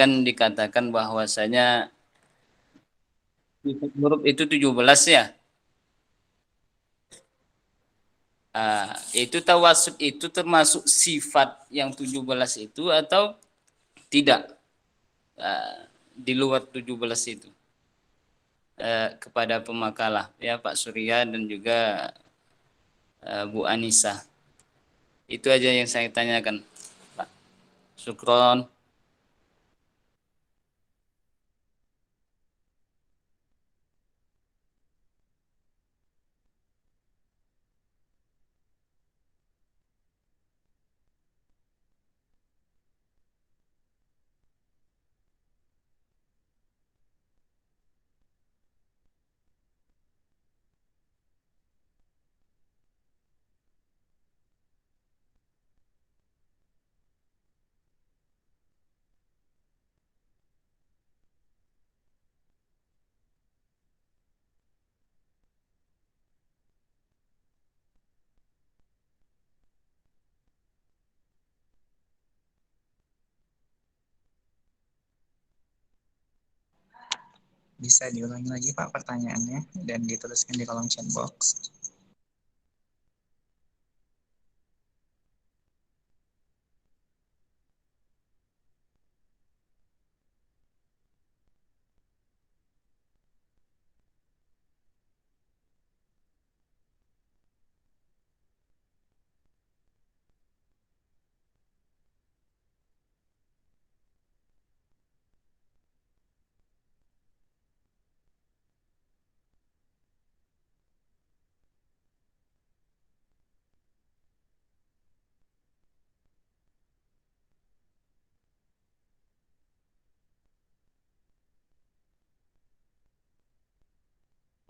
kan dikatakan bahwasanya huruf itu 17 ya. Itu tawasud itu termasuk sifat yang 17 itu atau tidak? Di luar 17 itu. Kepada pemakalah ya Pak Surya dan juga Bu Anissa. Itu aja yang saya tanyakan, Pak. Syukron. Bisa diulangi lagi Pak pertanyaannya dan dituliskan di kolom chat box.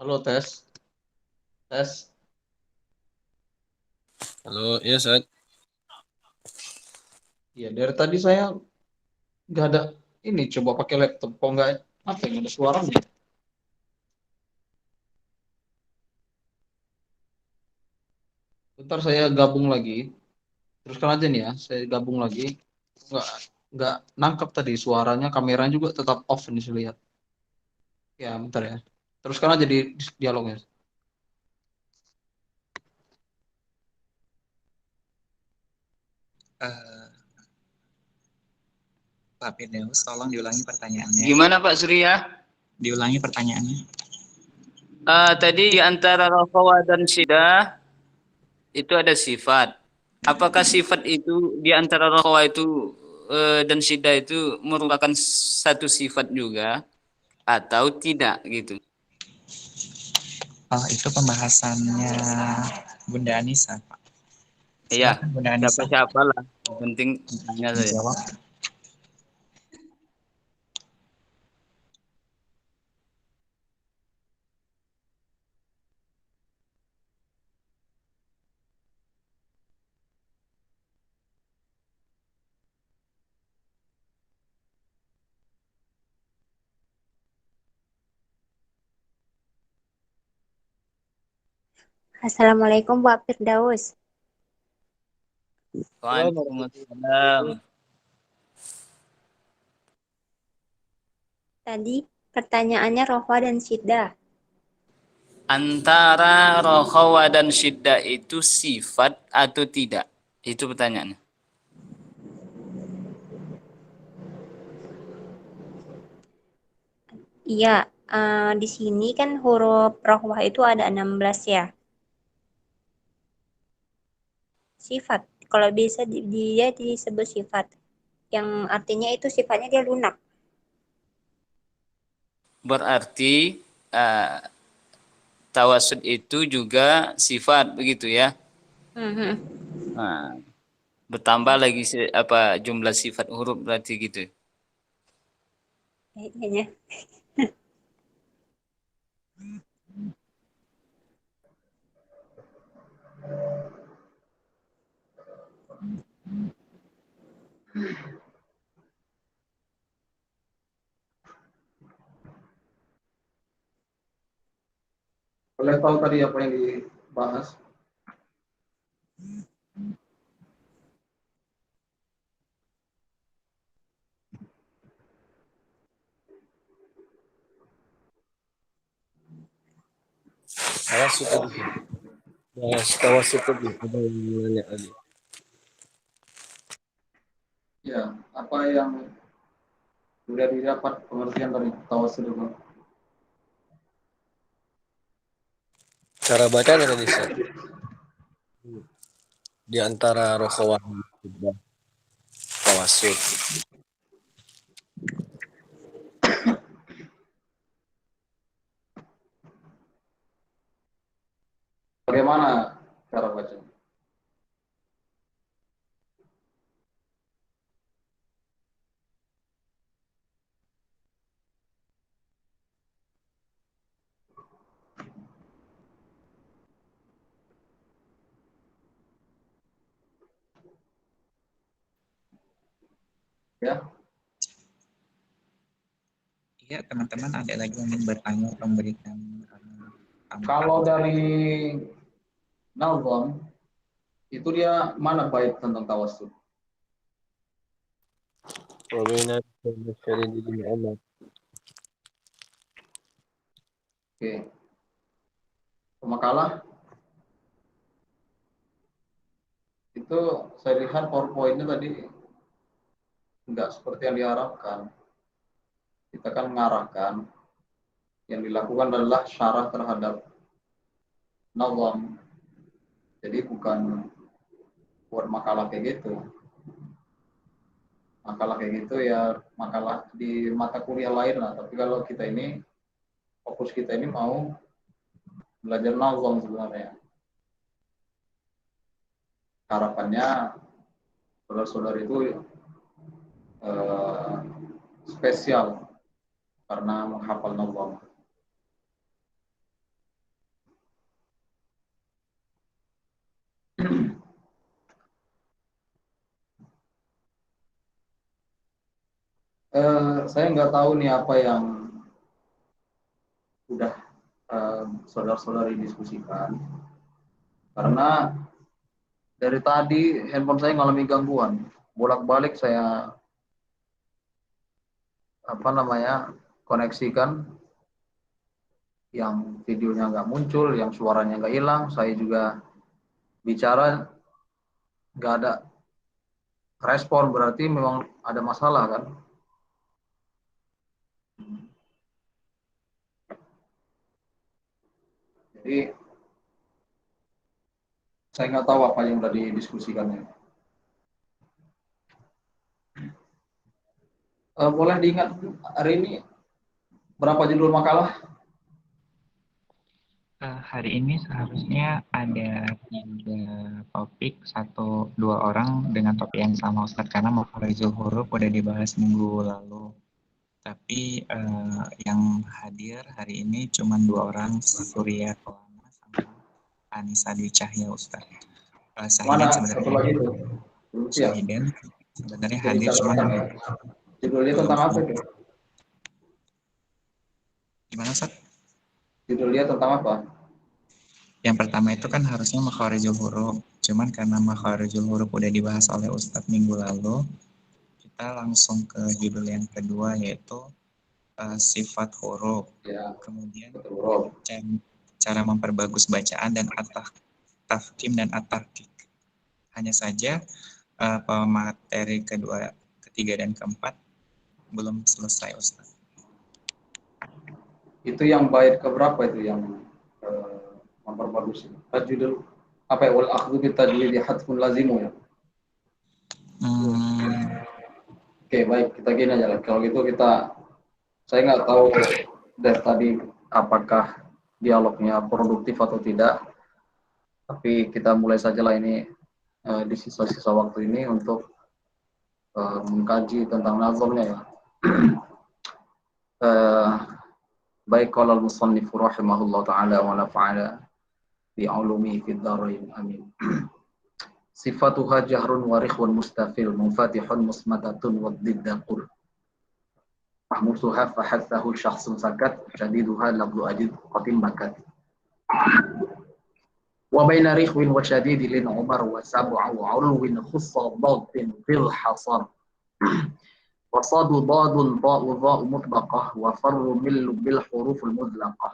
Halo, tes. Tes. Halo, iya Ustaz. Ya, dari tadi saya nggak ada ini, coba pakai laptop. Kok nggak, apa yang ada suaranya? Bentar saya gabung lagi. Teruskan aja nih ya, saya gabung lagi. Nggak, nggak nangkep tadi suaranya, kameranya juga tetap off nih saya lihat. Ya, bentar ya. Teruskan aja di dialognya. Pak Firdaus, tolong diulangi pertanyaannya. Gimana Pak Surya? Diulangi pertanyaannya. Tadi di antara rafawa dan syiddah itu ada sifat. Apakah sifat itu di antara rafawa itu dan syiddah itu merupakan satu sifat juga atau tidak gitu? Oh, itu pembahasannya Bunda Anissa, Pak. Iya, Silakan Bunda Anissa siapa-siapa lah. Yang penting tanya saja. menjawab. Assalamualaikum Pak Firdaus. Waalaikumsalam. Tadi pertanyaannya rofa dan syiddah. Antara rahawa dan syiddah itu sifat atau tidak? Itu pertanyaannya. Iya, di sini kan huruf rohwah itu ada 16 ya. Sifat. Kalau bisa dia disebut sifat. Yang artinya itu sifatnya dia lunak. Berarti uh, tawasud itu juga sifat begitu ya. Nah, bertambah lagi jumlah sifat huruf berarti gitu. Kayaknya. Boleh tahu tadi apa yang dibahas? Tawasud tadi. Bahas tawasud tadi. Ada yang nanya tadi. Ya, apa yang sudah didapat pengertian dari tawasud itu? Cara bacanya tadi Ustaz. Di antara rokhawah dan tawasud. Bagaimana cara baca? Ya, Iya, teman-teman ada lagi yang ingin bertanya atau memberikan kalau dari Nazam itu dia mana bait tentang tawasud? Wa baina al-Syaridi bin Umar. Oke. Makalah itu saya lihat PowerPoint-nya tadi enggak seperti yang diharapkan. Kita kan mengarahkan yang dilakukan adalah syarah terhadap Nazam. Jadi bukan buat makalah kayak gitu. Makalah kayak gitu ya makalah di mata kuliah lain lah. Tapi kalau kita ini fokus kita ini mau belajar nazam sebenarnya. Harapannya saudara-saudara itu spesial karena menghafal nazam. Saya nggak tahu nih apa yang sudah saudara-saudari diskusikan karena dari tadi handphone saya mengalami gangguan bolak-balik saya koneksikan yang videonya nggak muncul, yang suaranya nggak hilang, saya juga bicara nggak ada respon, berarti memang ada masalah kan? Jadi saya nggak tahu apa yang sudah didiskusikannya. Boleh diingat hari ini berapa judul makalah? Hari ini seharusnya ada 3 topik, 1-2 orang dengan topik yang sama Ustadz, karena makharijul huruf udah dibahas minggu lalu. Tapi yang hadir hari ini cuma 2 orang, Surya Kelana sama Anissa Dwi Cahya Ustadz. Mana satu lagi itu? Ya. Sahiden sebenarnya hadir cuma judulnya tentang apa itu? Gimana Ustadz? Judulnya tentang apa? Yang pertama itu kan harusnya makharijul huruf, cuman karena makharijul huruf udah dibahas oleh Ustadz minggu lalu, kita langsung ke judul yang kedua yaitu sifat huruf. Ya, kemudian huruf. Cara memperbagus bacaan dan at-tafkhim dan at-tahqiq. Hanya saja pemateri kedua, ketiga dan keempat belum selesai Ustadz. Itu yang bait keberapa itu yang memperbagus ini? Judul apa ya? Wal akhdhu bi tajwid hadfun lazimu ya. Oke, baik, kita gini aja lah. Kalau gitu saya nggak tahu dari tadi apakah dialognya produktif atau tidak. Tapi kita mulai saja lah ini di sisa-sisa waktu ini untuk mengkaji tentang nazamnya ya. Baik qala al-musannif rahimahullah taala wa nafa'ana bi 'ulumihi fid dharain amin. Sifatuha jahrun wa rikhun mustafil munfatihun musmadatun wa diddaqul. Mahmusuha fahathahu syakhsun sakat syadiduha labdu adid qatim bakat. Wa baina rikhwin wa syadidilin umar wa sab'a wa 'ulwin khussa dhadin fil hasar. وصاد ضاد ضاء ضاء مطبقة وفر مل بالحروف المطلقة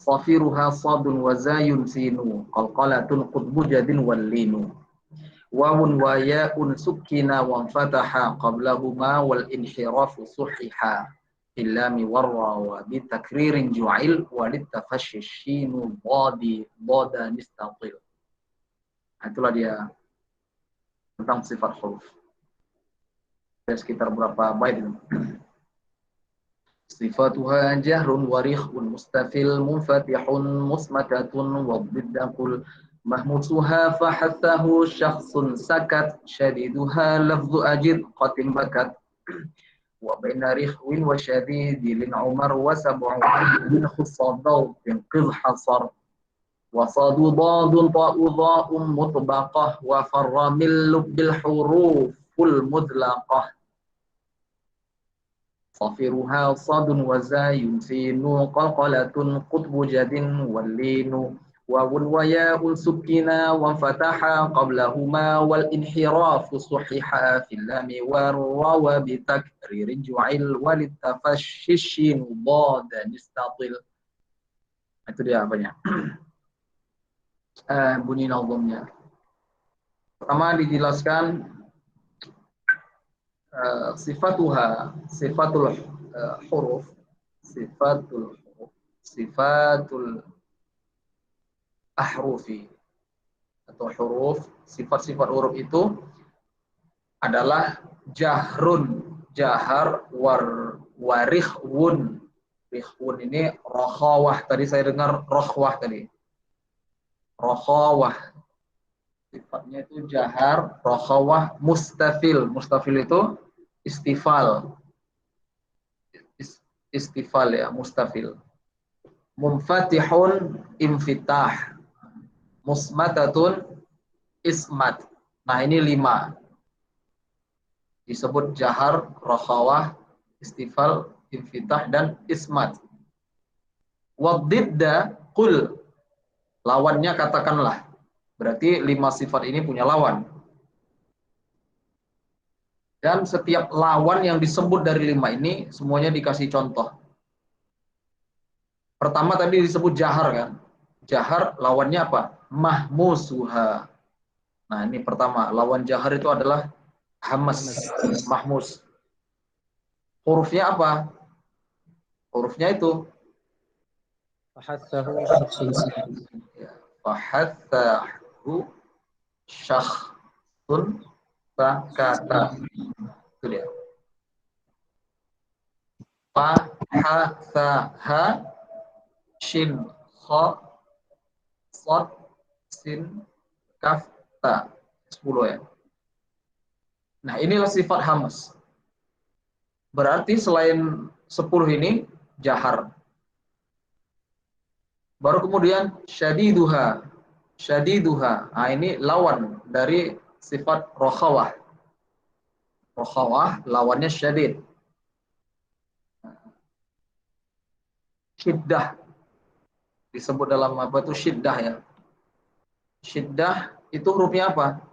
Safiruha sadun wa zayun sinu qalqalatun qutbu jadin wallinu wawun wa ya'un sukkina wa fataha qablahuma wal inhirafu suhiha illami warra wa bitakririn ju'il walid tafashshinu bada nistaqil. Itulah dia tentang sifat huruf. Ada sekitar berapa bait itu? Sifatuha jahrun warikhun mustafil munfatihun musmatatun waddiddakul mahmusuha fahathahu syakhsun sakat syadiduha lafzu ajid qatim bakat wa baina rikhwin wa syadidilin umar wa sab'un min khusadaw bin qidh hasar wa sadu dadun ta'u dha'um mutbaqah wa farra min lubbil huruful mudlaqah safiruha sadun wa zayun sinu qalqalatun qutbu jadin wallinu wawun wa ya'un sukkina wa fataha qablahuma wal inhirafu suhiha fil lami warra bi takririn ju'il walid tafashshin bada nistatil. Itu dia apanya. Bunyi nazamnya. Pertama dijelaskan sifatuha, sifatul huruf, sifatul ahrufi atau huruf, sifat-sifat huruf itu adalah jahrun, jahar, warikhwun. Rikhwun ini rokhawah, tadi saya dengar rokhwah tadi. Rokhawah. Sifatnya itu jahar, rokhawah, mustafil. Mustafil itu istifal. Istifal ya, mustafil. Munfatihun infitah. Musmatatun ismat. Nah ini 5. Disebut jahar, rokhawah, istifal, infitah, dan ismat. Waddidda qul. Lawannya katakanlah. Berarti 5 sifat ini punya lawan. Dan setiap lawan yang disebut dari 5 ini semuanya dikasih contoh. Pertama tadi disebut jahar kan. Jahar lawannya apa? Mahmusuha. Nah ini pertama. Lawan jahar itu adalah hamas. Mahmus. Hurufnya apa? Hurufnya itu Fahathahu syakhsun fahathahu syakhsun sakata. Itu dia. Fahathaha shin kha sad sin kaf ta. 10 ya. Nah, inilah sifat hamas. Berarti selain 10 ini jahar. Baru kemudian syadiduha. Syadiduha. Nah, ini lawan dari sifat rokhawah. Rokhawah lawannya syadid. Syiddah. Disebut dalam apa itu syiddah ya. Syiddah itu hurufnya apa?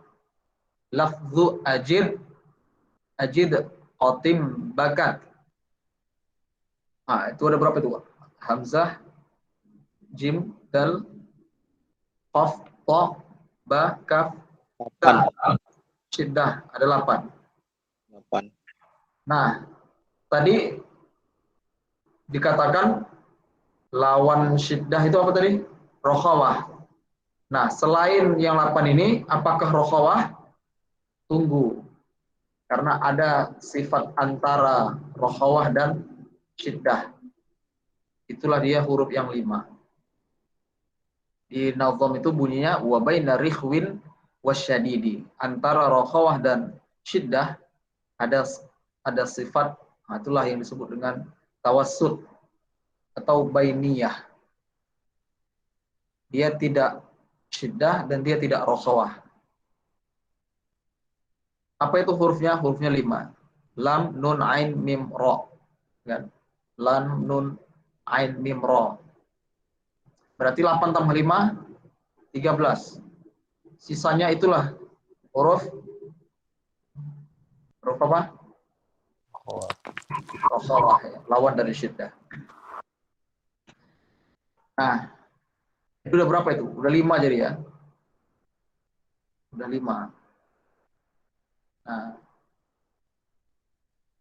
Lafzu ajid, qatim, bakat. Nah, itu ada berapa itu? Hamzah, jim, dal, qaf, ta, ba, kaf, ta. Syiddah ada 8. Nah, tadi dikatakan lawan syiddah itu apa tadi? Rokhawah. Nah, selain yang 8 ini, apakah rokhawah? Tunggu. Karena ada sifat antara rokhawah dan syiddah. Itulah dia huruf yang 5. Di nazam itu bunyinya wa baina rikhwin wasyadidi. Antara rokhawah dan syiddah ada sifat, nah itulah yang disebut dengan tawassut atau bainiyah. Dia tidak syiddah dan dia tidak rokhawah. Apa itu hurufnya? Hurufnya 5. Lam, nun, ain, mim, ro. Kan? Lam, nun, ain, mim, ro. Berarti 8 tambah 5, 13. Sisanya itulah huruf apa? Rokhawah, ya. Lawan dari syiddah. Nah, itu udah berapa itu? Udah 5 jadi ya. Udah 5. Nah,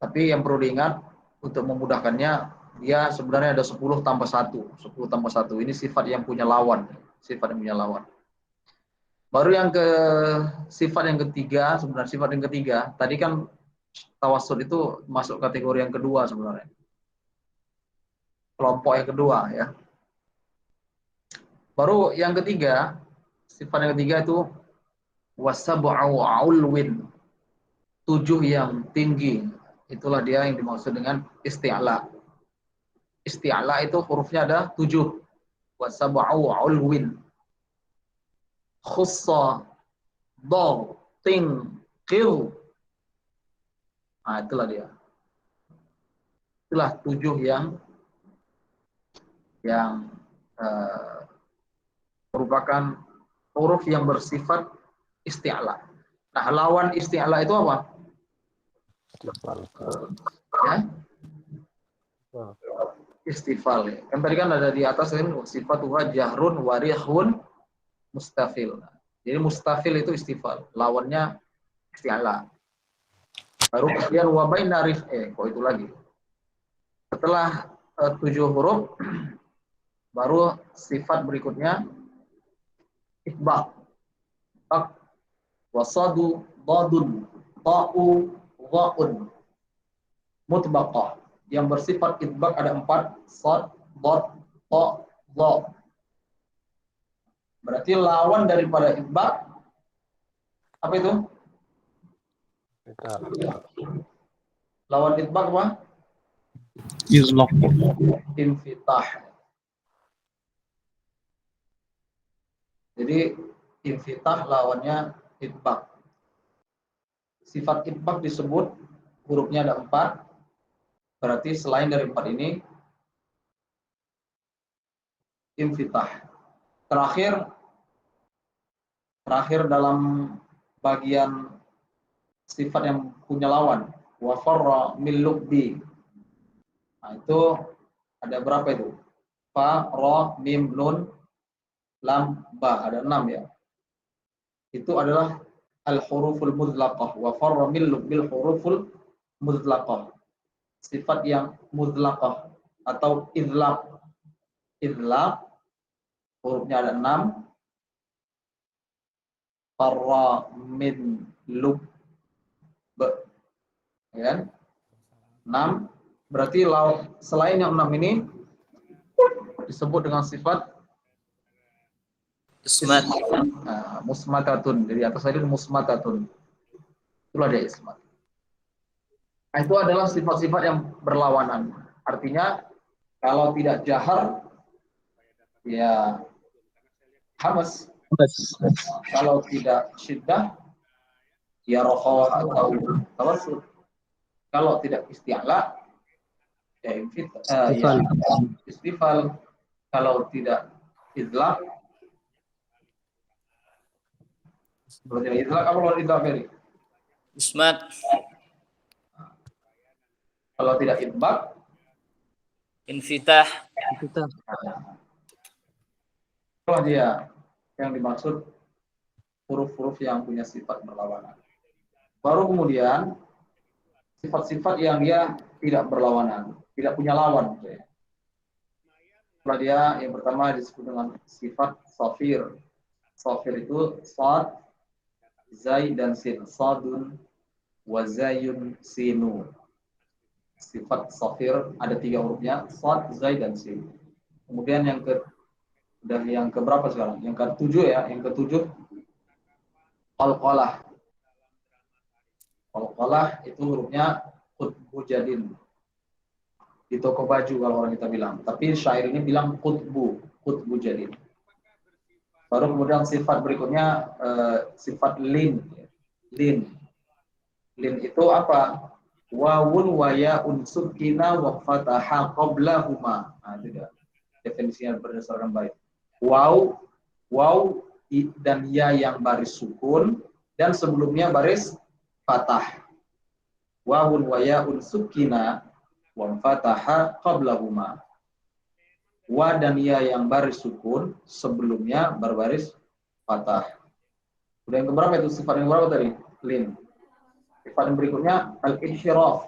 tapi yang perlu diingat untuk memudahkannya, dia sebenarnya ada 10 tambah 1. 10 tambah 1. Ini sifat yang punya lawan. Sifat yang punya lawan. Baru yang sifat yang ketiga, sebenarnya sifat yang ketiga, tadi kan tawassul itu masuk kategori yang kedua sebenarnya. Kelompok yang kedua ya. Baru yang ketiga, sifat yang ketiga itu wasab'u ulwin. 7 yang tinggi. Itulah dia yang dimaksud dengan isti'la. Isti'la itu hurufnya ada 7. Wasab'u ulwin. Khussa, dal, ting, qil. Nah, itulah dia. Itulah 7 yang merupakan huruf yang bersifat isti'la. Nah, lawan isti'la itu apa? Ya? Istifal. Kan tadi kan ada di atas kan sifat jahrun warihun mustafil. Jadi mustafil itu istifal, lawannya isti'la. Baru kemudian wa baina rif'e, kok itu lagi. Setelah 7 huruf baru sifat berikutnya itbaq. Wasadu dadun ta'u dha'un mutbaqah. Yang bersifat itbaq ada 4, sad, dad, ta, dha. Berarti lawan daripada itbaq apa itu? Lawan itbaq apa? Izlaq. Infitah. Jadi infitah lawannya itbaq. Sifat itbaq disebut hurufnya ada 4. Berarti selain dari 4 ini infitah. Terakhir dalam bagian sifat yang punya lawan, wa farra min lubbi. Nah, itu ada berapa itu? Fa, ra, mim, nun, lam, ba. Ada 6 ya. Itu adalah al-huruful mudlaqah. Wa farra min lubbil huruful mudlaqah. Sifat yang mudlaqah atau idlaq. Idlaq hurufnya ada 6. Farra min lub, ya, 6. Berarti selain yang 6 ini disebut dengan sifat Ismat. musmatatun. Jadi atas tadi musmatatun. Itulah dia ismat. Nah, itu adalah sifat-sifat yang berlawanan. Artinya kalau tidak jahar ya hamas. Kalau tidak syiddah ya rokhawah atau tawassul. Kalau tidak isti'la ya istifal. Kalau tidak idlaq, kalau tidak idlaq apa kalau idlaq Ferry? Ismat. Kalau tidak idbaq, Infitah. itulah dia yang dimaksud huruf-huruf yang punya sifat berlawanan. Baru kemudian sifat-sifat yang dia tidak berlawanan, tidak punya lawan. Itulah dia yang pertama disebut dengan sifat safir. Safir itu sad, zai dan sin. Sadun wa zayun sinu. Sifat safir ada 3 hurufnya, sad, zai dan sin. Kemudian yang keberapa sekarang? Yang ke-7 ya, yang ke-7 qalqalah. Qalqalah itu hurufnya qutbu jadin. Di toko baju kalau orang kita bilang. Tapi syair ini bilang qutbu jadin. Baru kemudian sifat berikutnya sifat lin. Lin itu apa? Wawun wa ya'un sukina wa fataha qablahuma. Nah, itu dia. Definisinya berdasarkan bait. Waw dan ya yang baris sukun dan sebelumnya baris fathah. Wawun wa ya'un sukina wa fataha qablahuma. wa dan ya yang baris sukun sebelumnya berbaris fathah. Udah yang keberapa itu sifat yang berapa tadi? Lin. Sifat yang berikutnya al-inhiraf.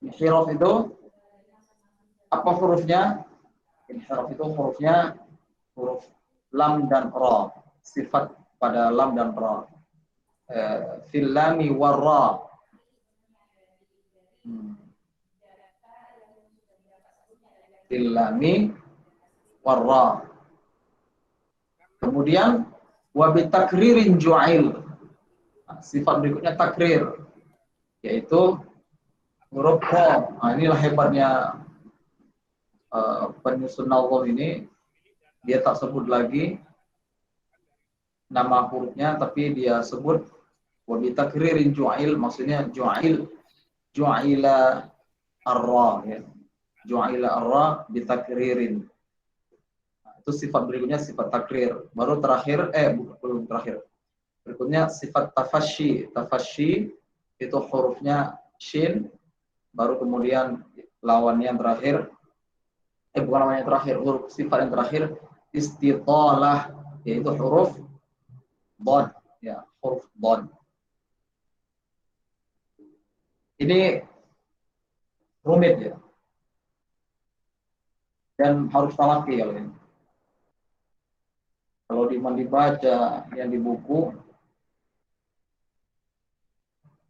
Inhiraf itu apa hurufnya? Inhiraf itu hurufnya huruf lam dan ra. Sifat pada lam dan ra. Fil lami war ra. Fil lami war ra. Kemudian wa bi takririn ju'il. Sifat berikutnya takrir, yaitu huruf ra. Nah, inilah hebatnya penyusun nazam ini, dia tak sebut lagi nama hurufnya, tapi dia sebut wa bi takririn ju'il, maksudnya ju'ila ar-ra, ya. Ju'ila ar-ra bi takririn. Nah, itu sifat berikutnya sifat takrir. Baru terakhir belum terakhir. Berikutnya sifat tafasyi. Tafasyi itu hurufnya shin, baru kemudian lawannya yang terakhir, bukan lawannya terakhir, huruf sifat yang terakhir istitalah, yaitu huruf dhad, ya, huruf dhad. Ini rumit ya, dan harus talaki kalau ini. Kalau dibaca yang di buku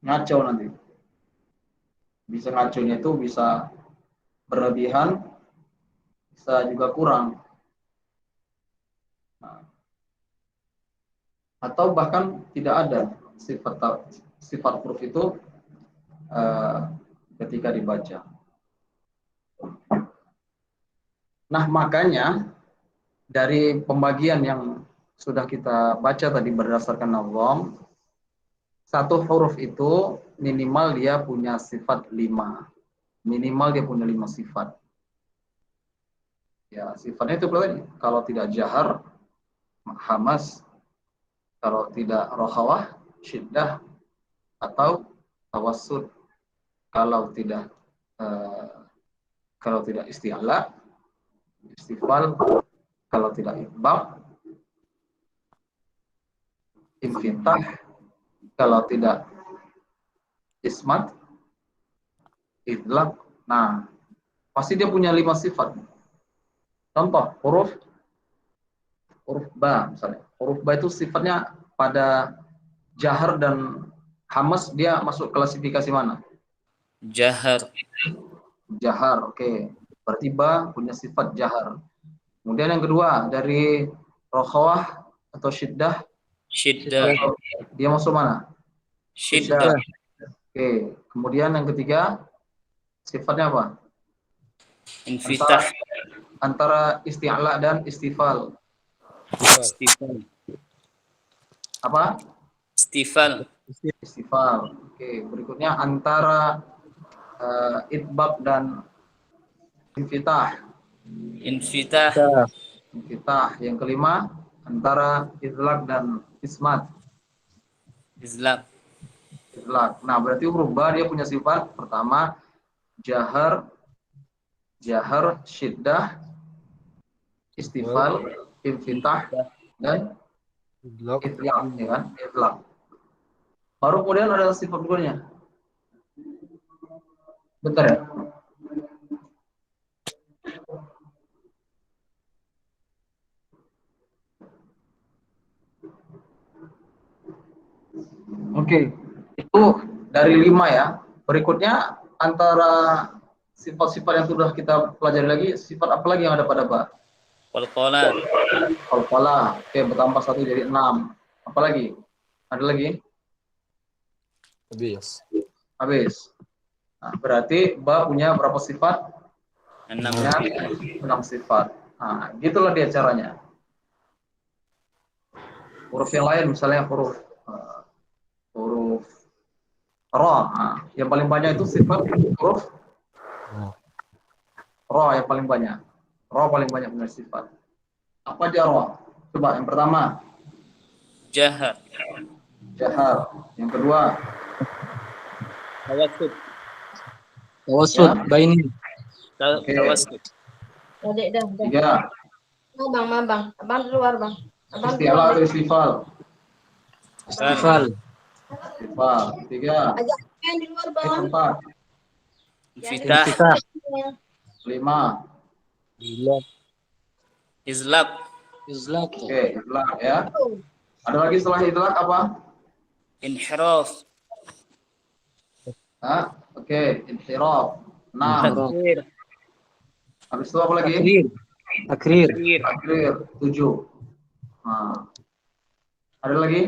ngaco nanti. Bisa ngaconya itu bisa berlebihan, bisa juga kurang. Nah, atau bahkan tidak ada sifat huruf itu ketika dibaca. Nah, makanya dari pembagian yang sudah kita baca tadi berdasarkan nazam, satu huruf itu minimal dia punya sifat 5. Minimal dia punya 5 sifat. Ya, sifatnya itu berarti kalau tidak jahar, hamas, kalau tidak rokhawah, syiddah, atau tawassut. Kalau tidak isti'la, istifal, kalau tidak itbaq, infitah, kalau tidak ismat, idlaq. Nah, pasti dia punya 5 sifat. Contoh, huruf ba misalnya. Huruf ba itu sifatnya pada jahar dan hamas, dia masuk klasifikasi mana? Jahar. Jahar, oke. Berarti ba punya sifat jahar. Kemudian yang kedua, dari rokhawah atau syiddah. Syiddah. Dia masuk mana? Syiddah. Oke. Kemudian yang ketiga, sifatnya apa? Infitah. Antara isti'la dan istifal. Istifal. Apa? Istifal. Istifal. Oke. Berikutnya antara itbaq dan infitah. Infitah. Infitah. Yang kelima, antara idlaq dan ismat. Izlaq. Idlaq. Nah, berarti huruf ba dia punya sifat pertama jahar, syiddah, istifal, infitah, dan idlaq, ya kan? Idlaq. Baru kemudian ada sifat berikutnya. Bentar ya. Oke, itu dari 5 ya. Berikutnya antara sifat-sifat yang sudah kita pelajari lagi, sifat apa lagi yang ada pada ba? Qalqalah. Qalqalah. Oke, bertambah 1 jadi 6. Apa lagi? Ada lagi? Habis. Nah, berarti ba punya berapa sifat? 6. 6 sifat. Nah, gitulah dia caranya. Huruf yang lain misalnya huruf ra. Nah, yang paling banyak itu sifat huruf ra yang paling banyak. Ra paling banyak punya sifat. Apa aja ra? Coba yang pertama. Jahar. Jahar. Yang kedua. Tawassut. Tawassut. Baini. Tawassut. Adek dah. 3. Oh, bang, bang. Abang di luar, bang. Abang di Istilah luar. atau istifal? Istifal. Istifal. 3. Ajak yang di luar, bang. 4. Fitah, Infitah. 5. Bilad. izlaq, Izlaq. Oke, itlaq ya. Ada lagi setelah itlaq apa? inhiraf, Oke, inhiraf. 6. takfir, Habis itu apa lagi? Takrir. Takrir. takfir, Takrir. 7. Nah, ada lagi?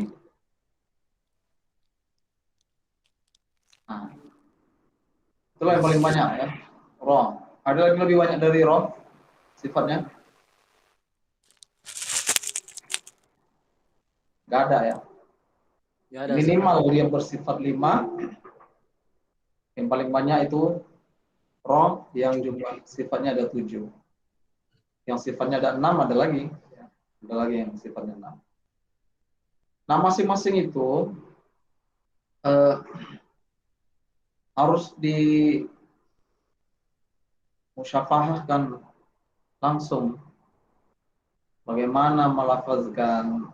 Nah, itulah yang paling banyak ya. Roh. Ada lagi lebih banyak dari roh sifatnya? Gak ada ya. Ya ada. Minimal dia bersifat 5. Yang paling banyak itu roh yang jumlah sifatnya ada 7. Yang sifatnya ada 6 ada lagi. Ada lagi yang sifatnya 6. Nah, masing-masing itu harus dimusyafahahkan langsung. Bagaimana melafazkan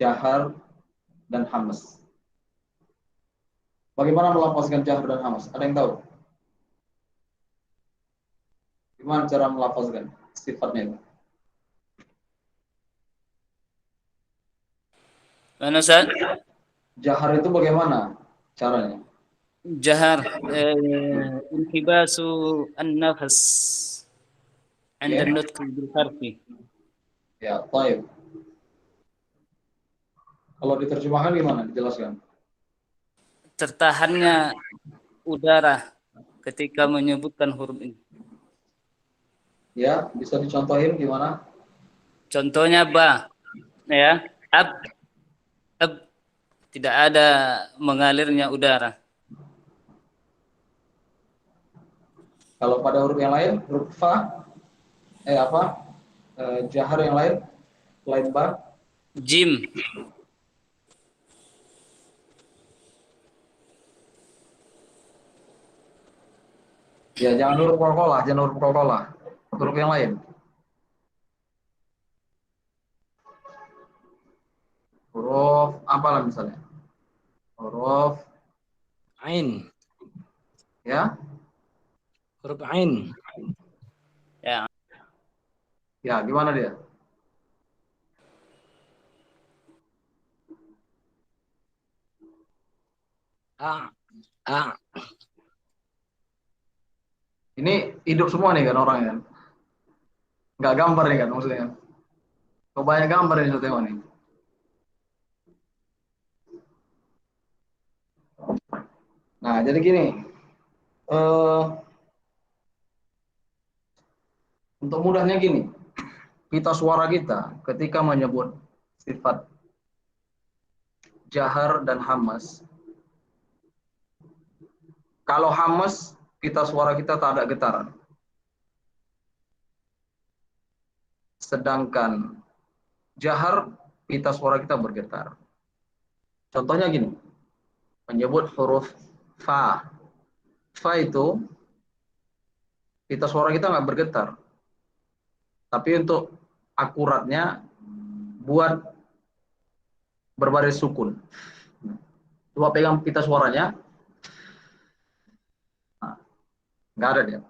jahar dan hamas. Bagaimana melafazkan jahar dan hamas? Ada yang tahu? Gimana cara melafazkan sifatnya itu? mana Ustaz? Jahar itu bagaimana caranya? Jahar, inhibasu an-nafas عند Ya, النطق بالحرف. ya, baik. Kalau diterjemahkan gimana? Dijelaskan. Tertahannya udara ketika menyebutkan huruf ini. Ya, bisa dicontohin gimana? Contohnya ba, ya, ab, tidak ada mengalirnya udara. Kalau pada huruf yang lain, huruf fa, jahar yang lain, selain ba, Jim, ya jangan huruf qalqalah, jangan huruf qalqalah. Huruf yang lain. Huruf apa lah misalnya? Huruf Ain. ya, Huruf ain. ya, ya gimana dia? A. A. Ini hidup semua nih kan orangnya kan? Nggak gambar nih kan maksudnya kan? Kok banyak gambar nih saya tengok nih. Nah, jadi gini. Untuk mudahnya gini. Pita suara kita ketika menyebut sifat jahar dan hamas. Kalau hamas, pita suara kita tak ada getaran. Sedangkan jahar, pita suara kita bergetar. Contohnya gini. Menyebut huruf fa. Fa itu pita suara kita nggak bergetar. Tapi untuk akuratnya buat berbaris sukun. Coba pegang pita suaranya. Nah, nggak ada dia.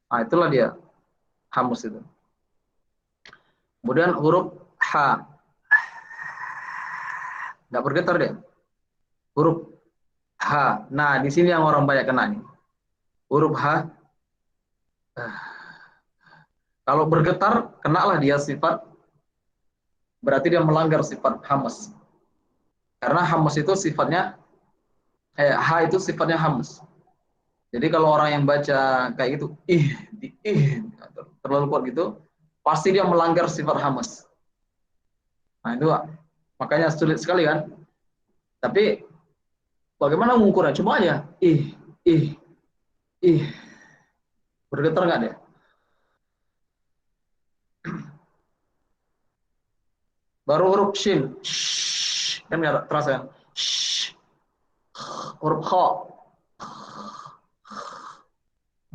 Nah, itulah dia. Hamus itu. Kemudian huruf H. Nggak bergetar dia. Huruf H. Nah, di sini yang orang banyak kena nih. Huruf H. Kalau bergetar, kenalah dia sifat. Berarti dia melanggar sifat hamas. Karena hamas itu sifatnya, H itu sifatnya hamas. Jadi kalau orang yang baca kayak gitu, terlalu kuat gitu, pasti dia melanggar sifat hamas. Nah itu makanya sulit sekali kan. Tapi bagaimana mengukurnya? Coba aja, bergetar nggak dia? Baru huruf shin, kan nggak terasa kan? Huruf kha,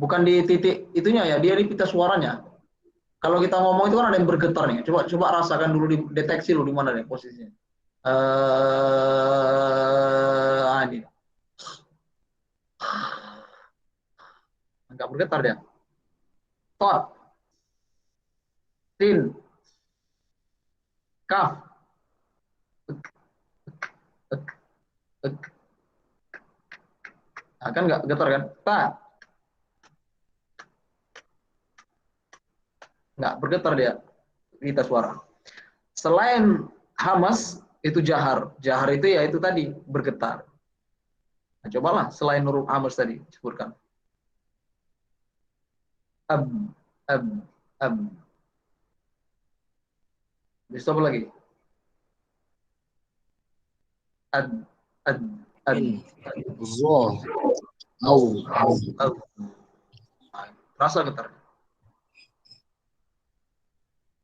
Bukan di titik itunya ya, dia di pita suaranya. Kalau kita ngomong itu kan ada yang bergetar nih. Coba rasakan dulu, deteksi lu di mana nih posisinya. Ini. Enggak bergetar dia. Tot, sin, kaf, nah, kan nggak getar kan? Ta, nggak bergetar dia pita suara. Selain hamas itu jahar. Jahar itu ya itu tadi bergetar. Nah, cobalah selain huruf hamas tadi sebutkan. Ab, ab, ab. Bisa apa lagi? Ad, ad, ad. Zo. Au. Ad. Nah, rasa getar.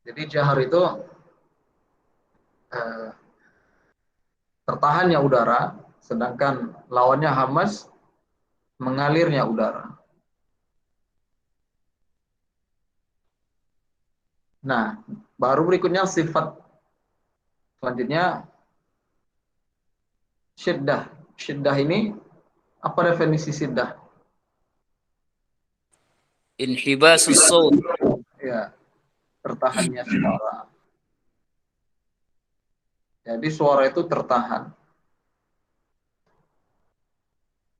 Jadi jahar itu tertahannya udara, sedangkan lawannya hamas mengalirnya udara. Nah, baru berikutnya sifat selanjutnya syiddah. Syiddah ini apa definisi syiddah? Inhibasus saut. Ya, tertahannya suara. Jadi suara itu tertahan.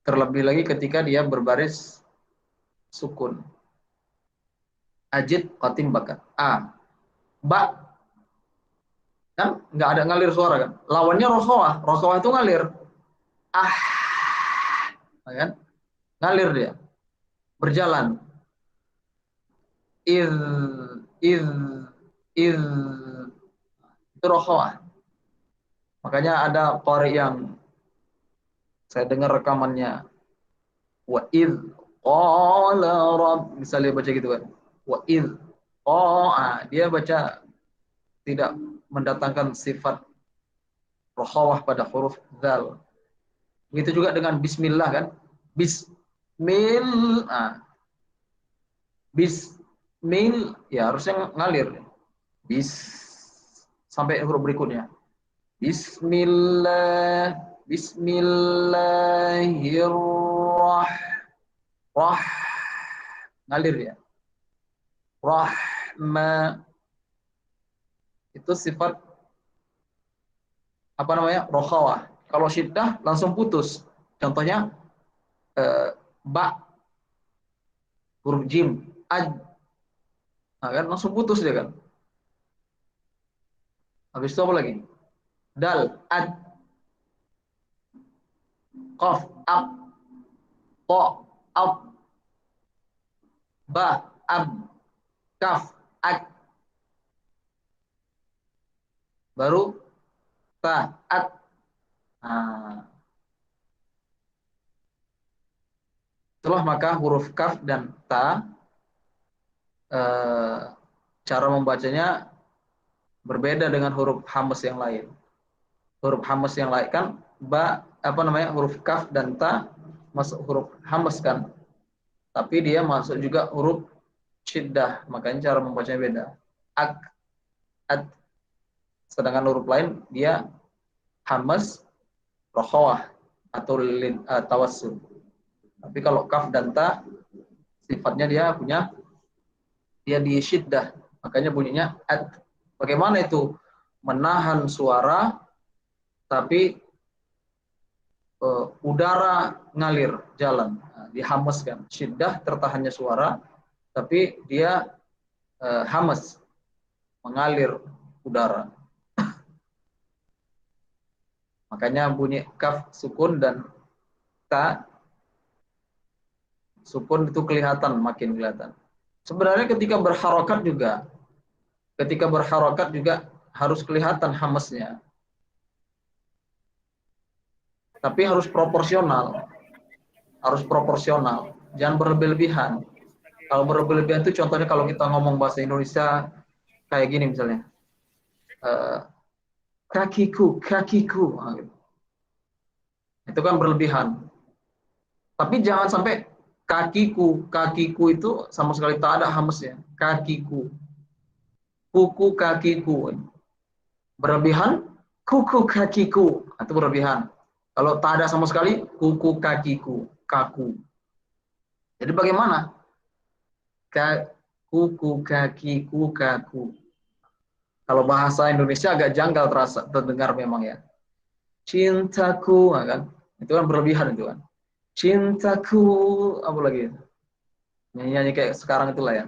Terlebih lagi ketika dia berbaris sukun. Ajid qatim bakat. A. Ba. Kan nggak ada ngalir suara kan. Lawannya rokhawah. Rokhawah itu ngalir. Ah. Kan? Ngalir dia. Berjalan. Iz. Iz. Iz. Itu rokhawah. Makanya ada qari yang saya dengar rekamannya, wa id qala rabb, misalnya baca gitu kan, wa id dia baca tidak mendatangkan sifat rokhawah pada huruf dzal. Begitu juga dengan bismillah kan, bismil ya harusnya ngalir, sampai huruf berikutnya, ngalir ya. Rahma itu sifat apa namanya? Rokhawah. Kalau syiddah langsung putus. Contohnya ba, huruf jim, aj. Nah, kan langsung putus dia kan. Habis itu apa lagi? Dal, ad, qaf, ab, to, ab, ba, ab, kaf, ak. Baru ta, at. Nah. Setelah maka huruf kaf dan ta cara membacanya berbeda dengan huruf hamas yang lain. Huruf hamas yang lain kan huruf kaf dan ta masuk huruf hamas kan. Tapi dia masuk juga huruf syiddah, makanya cara membacanya beda. Ak, ad. Sedangkan huruf lain dia hamas, rokhawah atau tawassul. Tapi kalau kaf dan ta sifatnya dia di syiddah, makanya bunyinya ad. Bagaimana itu? Menahan suara tapi udara ngalir jalan, dihamaskan. Syiddah tertahannya suara tapi dia hamas, mengalir udara. Makanya bunyi kaf sukun dan ta sukun itu makin kelihatan. Sebenarnya ketika berharokat juga harus kelihatan hamasnya. Tapi harus proporsional. Jangan berlebih-lebihan. Kalau berlebih-lebihan itu contohnya kalau kita ngomong bahasa Indonesia kayak gini misalnya. Kakiku. Itu kan berlebihan. Tapi jangan sampai kakiku itu sama sekali tak ada hamsnya. Kakiku, kuku kakiku. Berlebihan, kuku kakiku. Itu berlebihan. Kalau tak ada sama sekali, kuku kakiku, kaku. Jadi bagaimana? Kuku kakiku, kaku. Kalau bahasa Indonesia agak janggal terdengar memang ya. Cintaku, kan? Itu kan berlebihan itu kan. Cintaku, apa lagi? Nyanyi-nyanyi kayak sekarang itulah ya.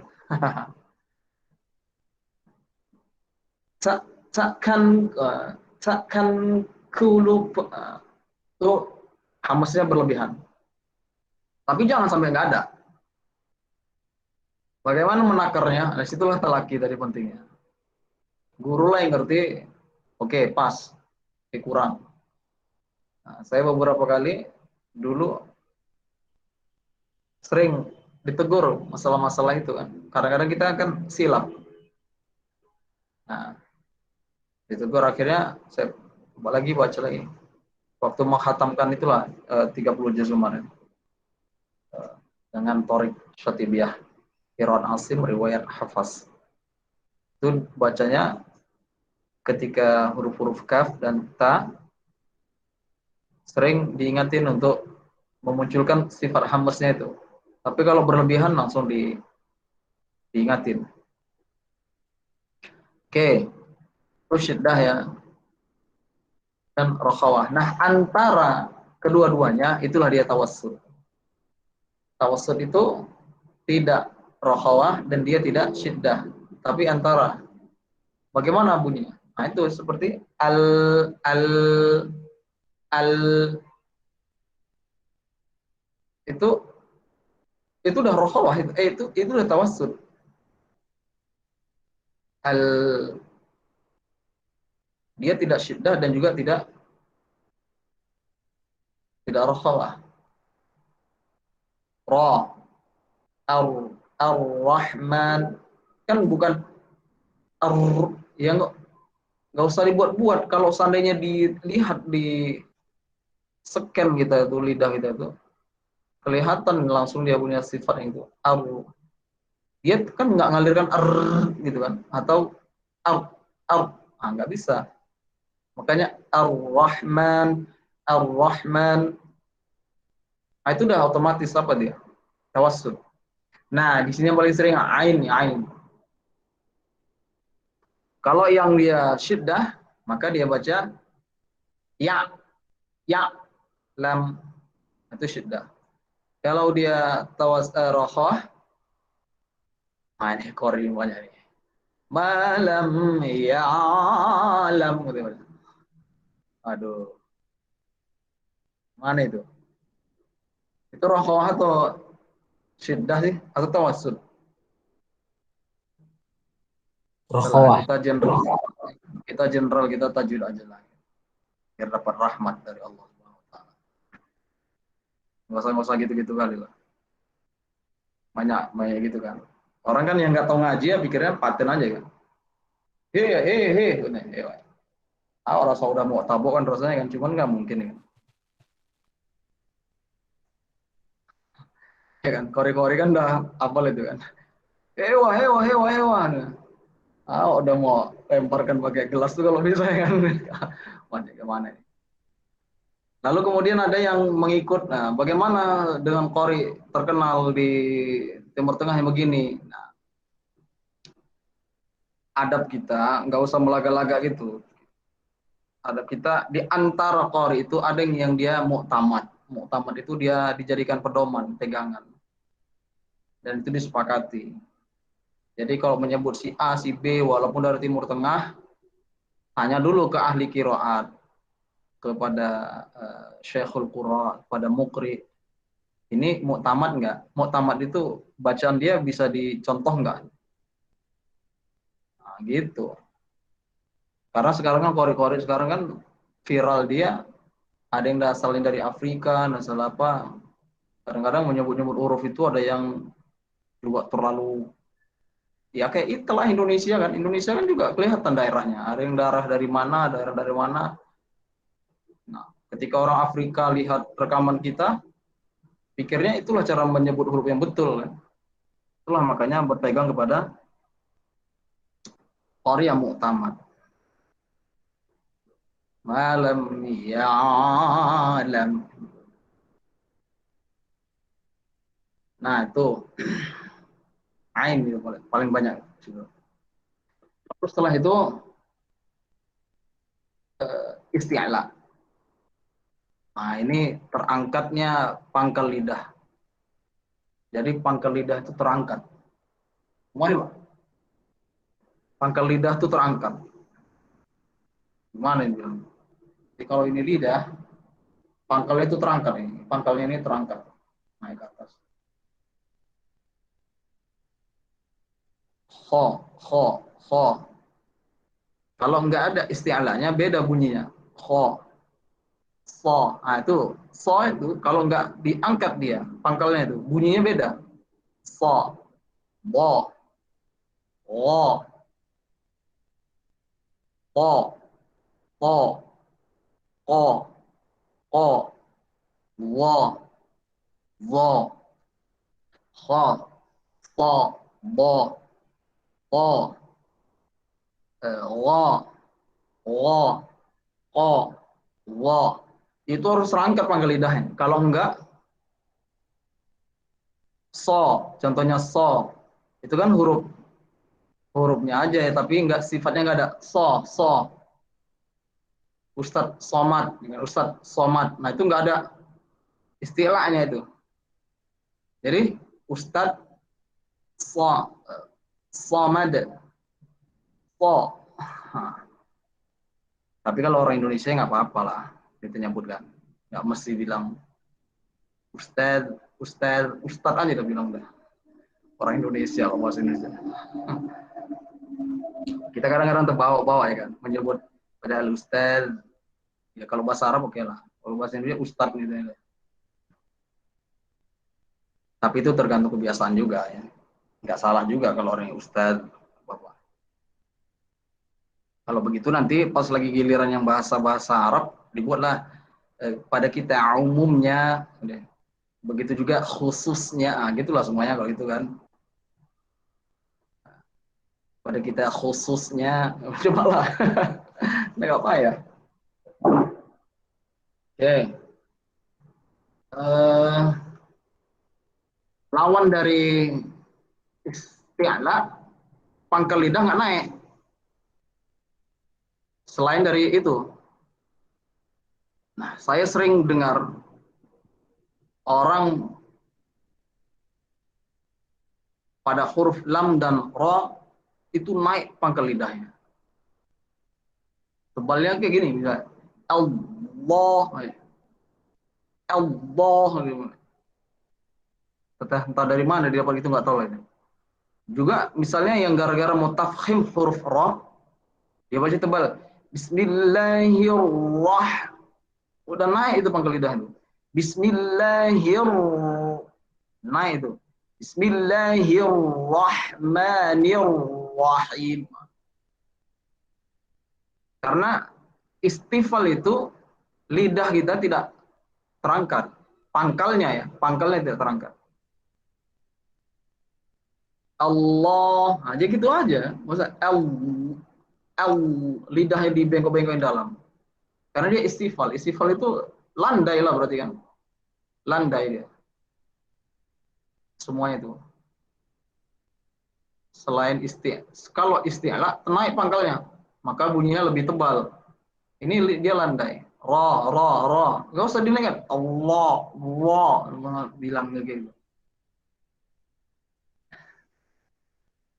takkan ku lupa. Itu hamsnya berlebihan. Tapi jangan sampai nggak ada. Bagaimana menakarnya? Nah, situlah talaki tadi pentingnya. Guru lah yang ngerti. Oke, pas. Oke, kurang. Nah, saya beberapa kali dulu sering ditegur masalah-masalah itu kan. Kadang-kadang kita akan silap. Nah, ditegur akhirnya saya baca lagi. Waktu menghatamkan itulah 30 juz kemarin. Dengan Torik Syatibiyah. Qira'at Asim riwayat Hafaz. Itu bacanya ketika huruf-huruf kaf dan ta sering diingatin untuk memunculkan sifat hamsnya itu. Tapi kalau berlebihan langsung diingatin. Oke. Terus syiddah ya. Dan rokhawah. Nah, antara kedua-duanya itulah dia tawassut. Tawassut itu tidak rokhawah dan dia tidak syiddah, tapi antara. Bagaimana bunyinya? Nah, itu seperti al itu udah rokhawah, itu udah tawassut. Dia tidak syiddah dan juga tidak rokhawah. Ar-Rahman kan bukan ya nggak usah dibuat-buat. Kalau seandainya dilihat di scan kita itu lidah kita itu kelihatan langsung dia punya sifat yang itu dia kan nggak ngalirkan gitu kan, atau nggak bisa. Makanya Ar-Rahman nah, itu udah otomatis apa dia tawassut. Nah, di sini yang paling sering ain. Kalau yang dia syiddah, maka dia baca ya, lam, itu syiddah. Kalau dia rokhawah, ini kori banyak nih. Malam ya alam. Aduh. Mana itu? Itu rokhawah atau syiddah sih? Atau tawassut? Rokhawah. Kita general, kita tajwid aja lah. Biar dapat rahmat dari Allah SWT. Nggak usah gitu-gitu kali lah. Banyak gitu kan. Orang kan yang nggak tahu ngaji ya pikirnya paten aja kan. Orang udah mau tabok kan rasanya kan, cuman nggak mungkin kan. Ya kan, kori-kori kan udah apal itu kan. Hewa. Udah mau lemparkan pakai gelas tuh kalau bisa kan. Kemana ini? Lalu kemudian ada yang mengikut. Nah, bagaimana dengan kori terkenal di Timur Tengah yang begini? Nah, adab kita nggak usah melaga-laga gitu. Adab kita di antara kori itu ada yang dia mu'tamad. Mu'tamad itu dia dijadikan pedoman, pegangan. Dan itu disepakati. Jadi kalau menyebut si A, si B, walaupun dari Timur Tengah, tanya dulu ke ahli qiraat, kepada Syekhul Qura, pada Mukri. Ini mu'tamad nggak? Mu'tamad itu bacaan dia bisa dicontoh nggak? Nah, gitu. Karena sekarang kan kori-kori sekarang kan viral dia, ada yang asalnya dari Afrika, asal apa. Kadang-kadang menyebut-nyebut huruf itu ada yang juga terlalu ya kayak itulah Indonesia kan. Indonesia kan juga kelihatan daerahnya. Ada yang daerah dari mana. Nah, ketika orang Afrika lihat rekaman kita, Pikirnya itulah cara menyebut huruf yang betul. Kan? Itulah makanya berpegang kepada qari yang mu'tamad. Malam ya'lam. Nah itu ain itu paling banyak. Terus setelah itu isti'la. Nah ini terangkatnya pangkal lidah. Jadi pangkal lidah itu terangkat. Gimana? Pangkal lidah itu terangkat. Gimana ini bilang? Jadi kalau ini lidah, pangkalnya itu terangkat ini. Pangkalnya ini terangkat. Naik ke atas. Kho. Kalau nggak ada isti'alanya beda bunyinya. Kho. So. Nah itu. So itu kalau nggak diangkat dia, pangkalnya itu, bunyinya beda. So. Bo. O. O. O. O. O. Wo. Wo. Kho. So. Bo. O. Wo. Wo. O. Wo. Itu harus terangkat pangkal lidahnya. Kalau enggak, so. Contohnya so. Itu kan hurufnya aja ya, tapi enggak sifatnya enggak ada so. Ustadz Somad dengan Ustadz Somad. Nah, itu enggak ada istilahnya itu. Jadi Ustadz Somad. So. Tapi kalau orang Indonesia nggak apa-apa lah, kita nyebutkan. Nggak mesti bilang Ustadz aja udah bilang dah. Orang Indonesia, kalau bahasa Indonesia. Kita kadang-kadang terbawa-bawa ya kan, menyebut pada Ustadz. Ya kalau bahasa Arab oke lah. Kalau bahasa Indonesia Ustadz gitu ya. Tapi itu tergantung kebiasaan juga ya. Nggak salah juga kalau orang Ustadz. Bapak. Kalau begitu nanti pas lagi giliran yang bahasa-bahasa Arab dibuatlah pada kita umumnya. Begitu juga khususnya, gitulah semuanya kalau itu kan. Pada kita khususnya, coba lah. Nggak apa ya. Oke. Lawan dari isti'la, pangkal lidah nggak naik. Selain dari itu. Nah, saya sering dengar orang pada huruf lam dan ra itu naik pangkal lidahnya. Tebalnya kayak gini, misalnya Allah. Entah dari mana dia dapat itu nggak tahu lagi. Juga misalnya yang gara-gara mau tafkhim huruf ra, dia baca tebal. Bismillahirrahmanirrahim. Udah naik itu pangkal lidah itu. Naik itu. Bismillahirrahmanirrahim. Karena istifal itu lidah kita tidak terangkat. Pangkalnya tidak terangkat. Allah, aja gitu aja. Masa lidahnya dibengkok-bengkokin dalam. Karena dia istifal. Istifal itu landai lah berarti kan. Landai dia. Semuanya itu. Selain kalau isti'la naik pangkalnya, maka bunyinya lebih tebal. Ini dia landai. Ra. Gak usah dinaikkan. Allah, bilang gitu.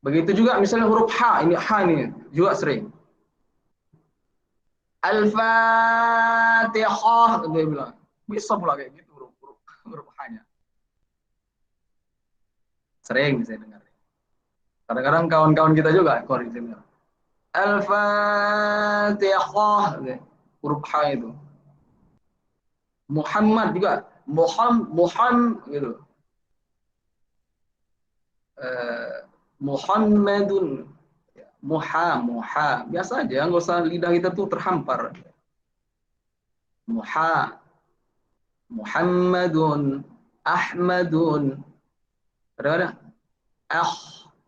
Begitu juga misalnya huruf H, ini juga sering. Al-Fatihah, dia bilang. Bisa pula kayak gitu huruf H-nya. Sering saya dengar. Kadang-kadang kawan-kawan kita juga dengar. Al-Fatihah, huruf H itu. Muhammad juga. Muhammad gitu. Muhammadun. Muha. Biasa aja, nggak usah lidah kita tuh terhampar. Muhammadun. Ahmadun. Ada.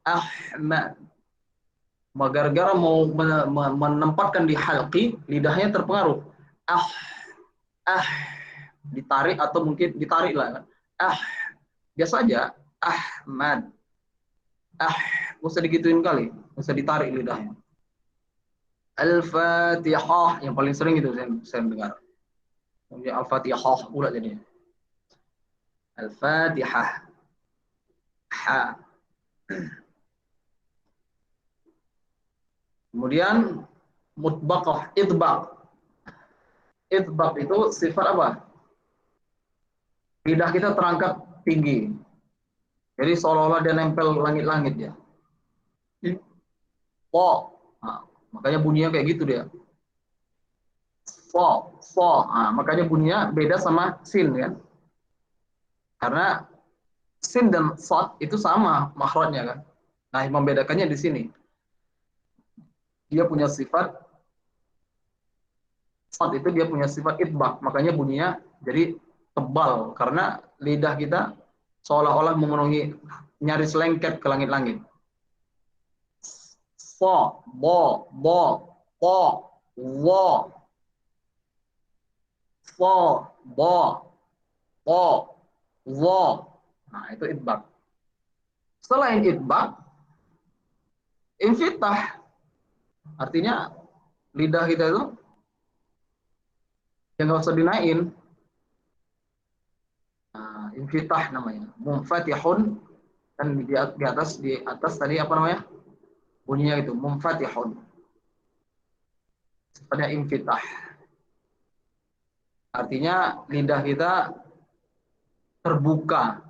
Ahmad. Gara-gara mau menempatkan di halqi, lidahnya terpengaruh. Ditarik atau mungkin ditarik lah. Biasa aja. Ahmad. Nggak usah digituin kali. Nggak usah ditarik lidahnya. Al-Fatihah. Yang paling sering itu saya dengar. Al-Fatihah pula jadinya. Al-Fatihah. Ha. Kemudian mutbaqah, idbaq. Idbaq itu sifat apa? Lidah kita terangkat tinggi. Jadi seolah-olah dia nempel langit-langit ya. Po. Nah, makanya bunyinya kayak gitu dia. Po. Nah, makanya bunyinya beda sama sin kan. Karena sin dan sod itu sama makhrajnya kan. Nah, yang membedakannya di sini. Dia punya sifat sod itu dia punya sifat idbaq, makanya bunyinya jadi tebal karena lidah kita seolah-olah memenuhi nyaris lengket ke langit-langit. So, bo, po, wo. So, bo, po, wo. Nah, itu idbaq. Selain idbaq, infitah. Artinya lidah kita itu yang nggak usah dinaikin. Nah, infitah namanya. Munfatihun, dan di atas tadi apa namanya? Bunyinya itu munfatihun. Pada infitah. Artinya lidah kita terbuka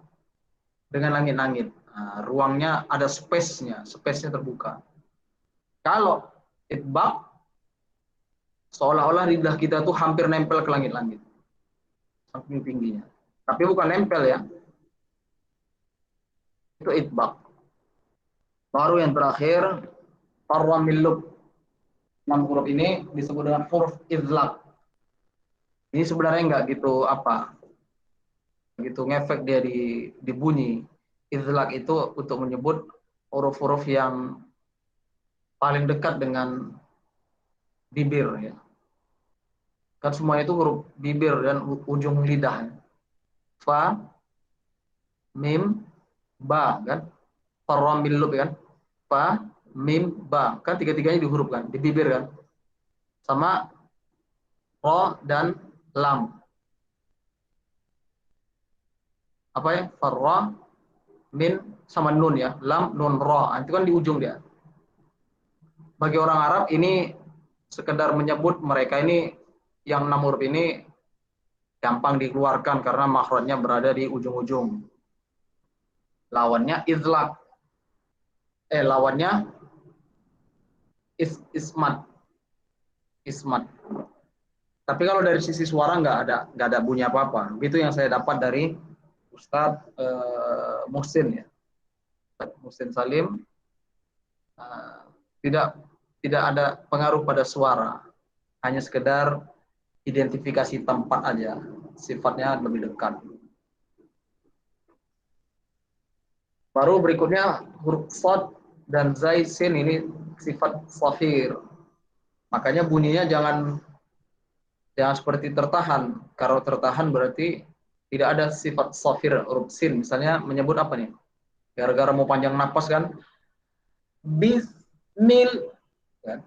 dengan langit-langit. Nah, ruangnya ada space-nya terbuka. Kalau idbaq, seolah-olah lidah kita tuh hampir nempel ke langit-langit. Saking tingginya. Tapi bukan nempel ya. Itu idbaq. Baru yang terakhir, farwa millub. 6 huruf ini disebut dengan huruf idlaq. Ini sebenarnya enggak gitu gitu ngefek dia di bunyi. Idlaq itu untuk menyebut huruf-huruf yang paling dekat dengan bibir ya. Kan semua itu huruf bibir dan ujung lidah. Fa, mim, ba kan? Farwa millub kan? Fa, mim, ba. Kan tiga-tiganya dihurufkan di bibir kan? Sama ro dan lam. Apa ya? Farwa, min, sama nun ya. Lam, nun, ro. Itu kan di ujung dia. Bagi orang Arab ini sekedar menyebut mereka ini yang 6 huruf ini gampang dikeluarkan karena makhrajnya berada di ujung-ujung. Lawannya izlaq. Lawannya ismat. Tapi kalau dari sisi suara nggak ada bunyi apa-apa. Itu yang saya dapat dari Ustadz Muhsin ya. Muhsin Salim tidak ada pengaruh pada suara. Hanya sekedar identifikasi tempat aja. Sifatnya lebih dekat. Baru berikutnya huruf shad dan zai sin ini sifat shafir. Makanya bunyinya jangan seperti tertahan. Kalau tertahan berarti tidak ada sifat shafir huruf sin. Misalnya menyebut apa nih? Gara-gara mau panjang napas kan? Bismil kan?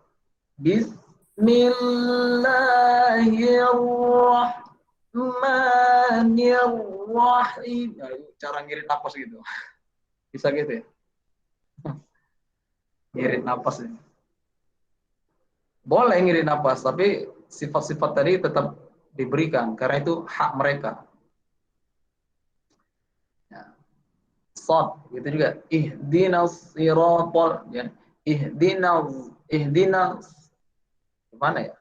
Bismillahirrahmanirrahim. Nah, cara ngirit napas gitu. Bisa gitu ya? Ngirit napas ini. Boleh ngirit napas, tapi sifat-sifat tadi tetap diberikan karena itu hak mereka. Ya. Shad, gitu juga. Ihdinas siratal, ya. Ihdinas. Gimana ya?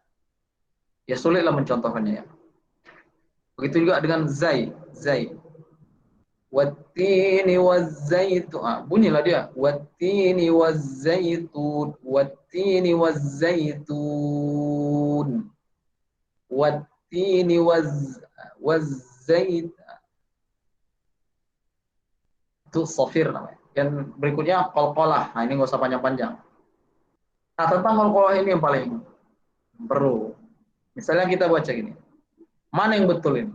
Ya sulitlah mencontohkannya ya. Begitu juga dengan zai. Wattini wazzaitun. Bunyilah dia. Wattini wazzaitun. Wattini wazzaitun. Wattini wazzaitun. Itu sofir namanya. Yang berikutnya qalqalah. Nah, ini nggak usah panjang-panjang. Nah, tentang qalqalah ini yang paling perlu. Misalnya kita baca gini. Mana yang betul ini?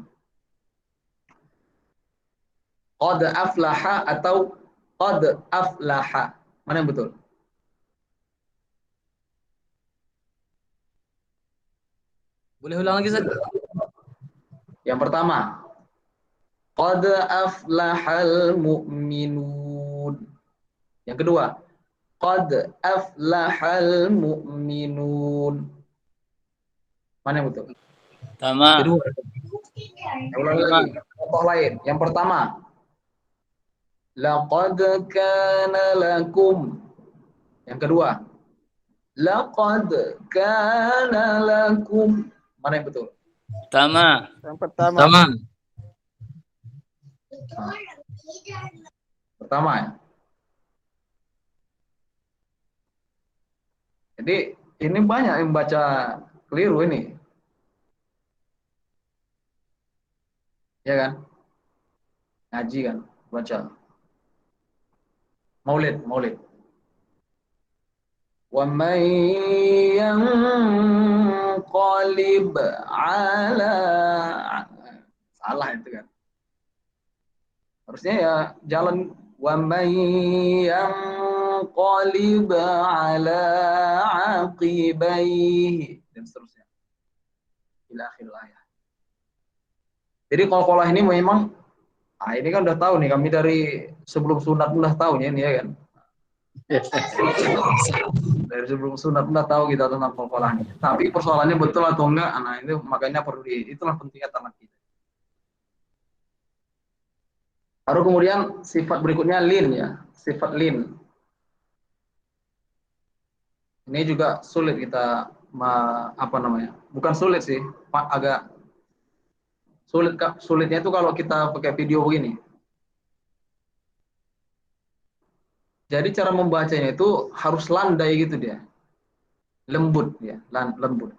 Qad aflaha atau qad aflaha? Mana yang betul? Boleh ulang lagi, Ustaz? Yang pertama, qad aflahal mu'minun. Yang kedua, qad aflahal mu'minun. Mana yang betul? Pertama. Kedua. Ulang lagi. Contoh lain. Yang pertama, laqad kana lakum. Yang kedua, laqad kana lakum. Mana yang betul? Pertama. Yang pertama. Pertama. Pertama ya. Jadi ini banyak yang baca keliru ini. Ya kan? Ngaji kan, baca. Maulid. Wa man yanqalib ala, salah itu kan. Harusnya ya jalan wa man yanqalib ala aqibaihi dan seterusnya. Ila akhir ayat. Jadi qalqalah ini memang ini kan udah tahu nih, kami dari sebelum sunat udah tahu nih ya kan. Dari sebelum sunat udah tahu kita tentang qalqalah ini. Tapi persoalannya betul atau enggak, nah itu makanya perlu itulah pentingnya tanah kita. Baru kemudian sifat berikutnya lin ya, sifat lin. Ini juga sulit kita bukan sulit sih, agak sulitnya itu kalau kita pakai video begini. Jadi cara membacanya itu harus landai gitu dia. Lembut ya, lembut.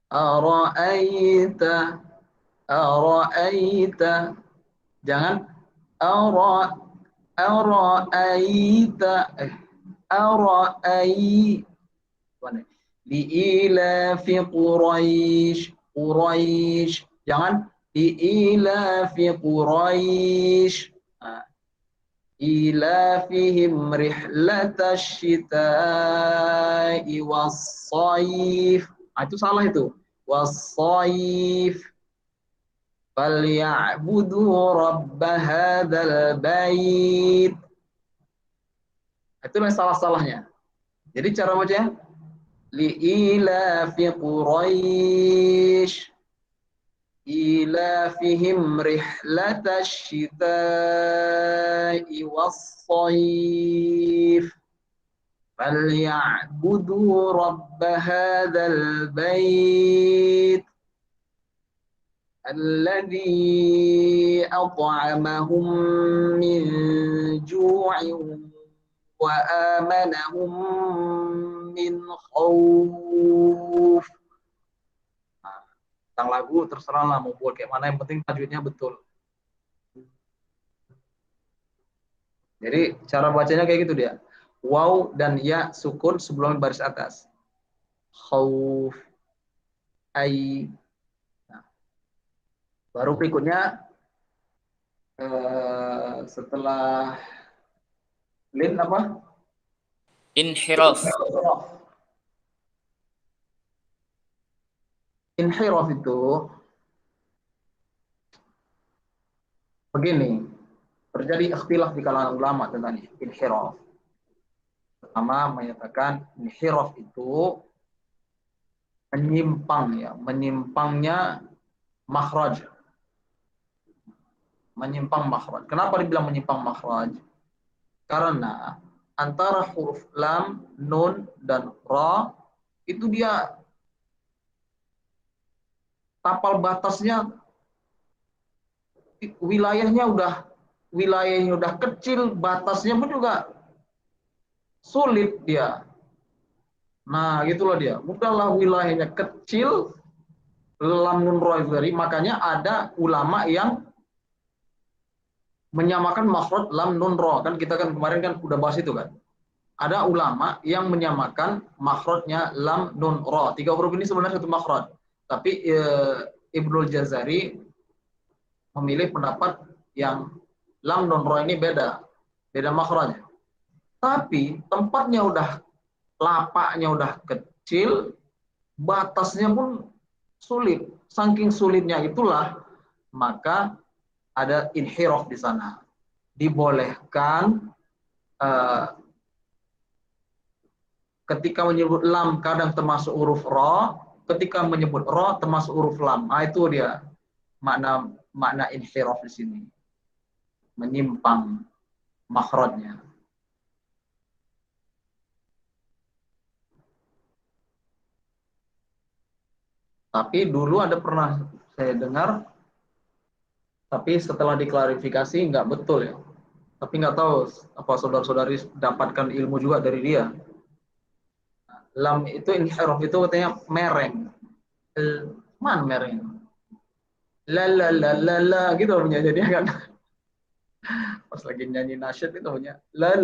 Ara'aita. Jangan ara'aita. Ara'ai. Li'ilafi Quraisy. Jangan li'ilafi Quraisy. Ilafihim rihlatash syita'i was-shaif. Itu salah itu. Was-shaif. Falyabudu rabb hadzal bait. Itu yang salah-salahnya. Jadi cara bacanya li'ilafi Quraisy ilafihim rihlatash syita'i was-shaif falyabudu rabb hadzal bait alladzi at'amahum min ju'in wa amanahum min khauf. Tentang lagu terserah lah mau buat kayak mana, yang penting tajwidnya betul. Jadi cara bacanya kayak gitu dia. Waw dan ya sukun sebelum baris atas. Khauf. Ai. Nah. Baru berikutnya setelah lin apa? Inhiraf. Inhiraf itu begini, terjadi ikhtilaf di kalangan ulama tentang inhiraf. Pertama menyatakan inhiraf itu menyimpang ya, menyimpangnya makhraj. Menyimpang makhraj. Kenapa dibilang menyimpang makhraj? Karena antara huruf lam, nun dan ra itu dia tapal batasnya, wilayahnya udah kecil, batasnya pun juga sulit dia. Nah, gitulah dia. Udahlah wilayahnya kecil, lam nun ra itu dari, makanya ada ulama yang menyamakan makhraj lam nun ro. Kan kita kan kemarin kan udah bahas itu kan. Ada ulama yang menyamakan makhrajnya lam nun ro. 3 huruf ini sebenarnya satu makhraj. Tapi Ibnul Jazari memilih pendapat yang lam nun ro ini beda makhrajnya. Tapi tempatnya udah lapaknya udah kecil, batasnya pun sulit. Saking sulitnya itulah maka ada inhiraf di sana. Dibolehkan ketika menyebut lam kadang termasuk huruf ra, ketika menyebut ra termasuk huruf lam. Nah, itu dia makna inhiraf di sini. Menyimpang makhrajnya. Tapi dulu ada pernah saya dengar, tapi setelah diklarifikasi nggak betul ya. Tapi nggak tahu apa saudara-saudari dapatkan ilmu juga dari dia. Lam itu inhiraf itu katanya mereng. Man mereng. La gitu punya jadinya kan. Pas lagi nyanyi nasyid itu punya la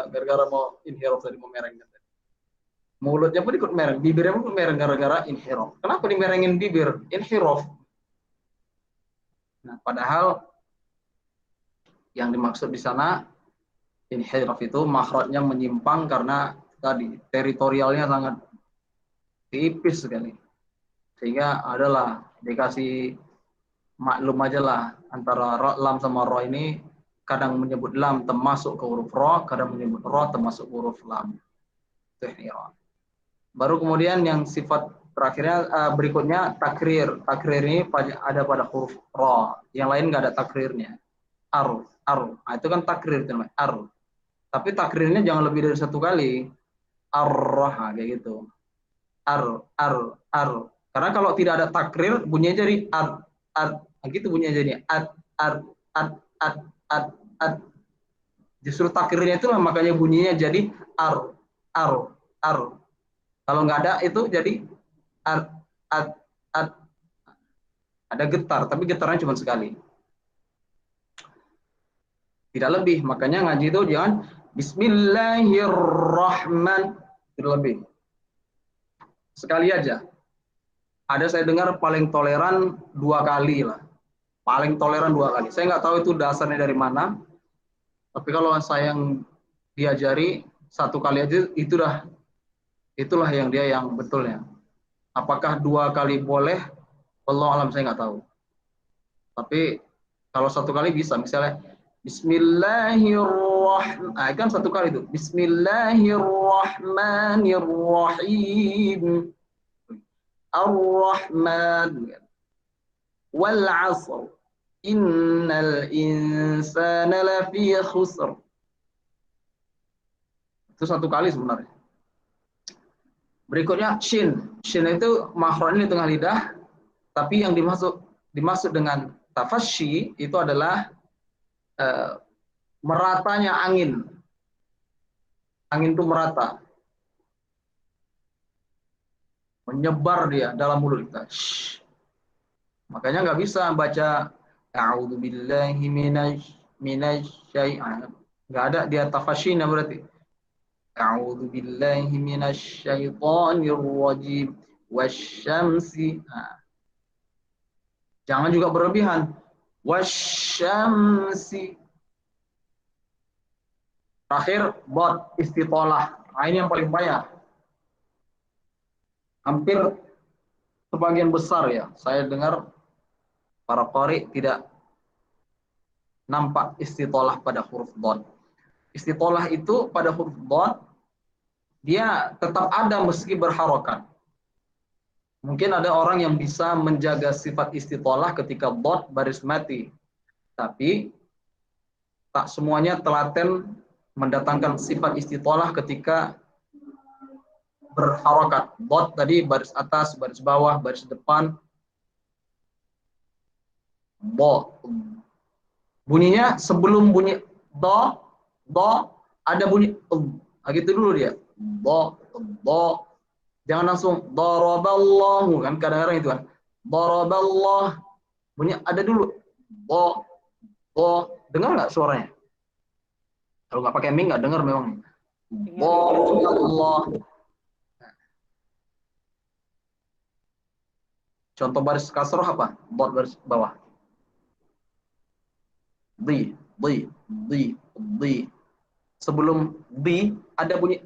gara-gara mau inhiraf tadi mau mereng. Mulutnya pun ikut mereng, bibirnya pun mereng gara-gara inhiraf. Kenapa dimerengin bibir? Inhiraf. Nah, padahal yang dimaksud di sana inhiraf itu makhrajnya menyimpang karena tadi teritorialnya sangat tipis sekali. Sehingga adalah dikasih maklum aja lah antara lam sama ro ini kadang menyebut lam termasuk ke huruf ro, kadang menyebut ro termasuk huruf lam. Itu inhiraf. Baru kemudian yang sifat terakhirnya berikutnya takrir. Takrir ini ada pada huruf ro. Yang lain nggak ada takrirnya. Ar. Nah, itu kan takrir namanya. Ar. Tapi takrirnya jangan lebih dari 1 kali. Ar-rah kayak gitu. Ar. Karena kalau tidak ada takrir bunyinya jadi ar. Nah, gitu bunyinya jadi ad. Justru takrirnya itu makanya bunyinya jadi ar. Kalau nggak ada itu jadi ad. Ada getar, tapi getarnya cuma sekali. Tidak lebih. Makanya ngaji itu jangan Bismillahirrahmanirrahim. Tidak lebih. Sekali aja. Ada saya dengar paling toleran 2 kali lah. Paling toleran 2 kali. Saya nggak tahu itu dasarnya dari mana. Tapi kalau saya yang diajari 1 kali aja itulah yang dia yang betulnya. Apakah 2 kali boleh? Wallahu alam saya nggak tahu. Tapi kalau 1 kali bisa, misalnya Bismillahirrahmanirrahim. Kan 1 kali itu. Bismillahirrahmanirrahim. Ar-Rahman. Wal 'asr. Innal insana lafi khusr. Itu 1 kali sebenarnya. Berikutnya shin. Shin itu makhrajnya di tengah lidah, tapi yang dimaksud dengan tafasyi itu adalah meratanya angin. Angin itu merata. Menyebar dia dalam mulut kita. Makanya nggak bisa baca a'udzubillahi minasyaitonir. Nggak ada dia tafasyinya berarti. A'udzu billahi minasyaitonir rajim wasyamsi. Jangan juga berlebihan. Wasyamsi. Terakhir bot istitolah. Nah, ini yang paling banyak. Hampir sebagian besar ya, saya dengar para qari tidak nampak istitolah pada huruf dot. Istitolah itu pada huruf dot dia tetap ada meski berharokat. Mungkin ada orang yang bisa menjaga sifat istitolah ketika dot baris mati. Tapi tak semuanya telaten mendatangkan sifat istitolah ketika berharokat. Dot tadi baris atas, baris bawah, baris depan. Bo. Bunyinya sebelum bunyi do ada bunyi gitu dulu dia. Do. Jangan langsung daraballahu kan kadang-kadang itu kan. Daraballah. Bunyi ada dulu bo, bo. Dengar nggak suaranya? Kalau nggak pakai ming nggak dengar memang. Bo, Allah. Contoh baris kasroh apa? Dot baris bawah. Di. Sebelum di ada bunyi.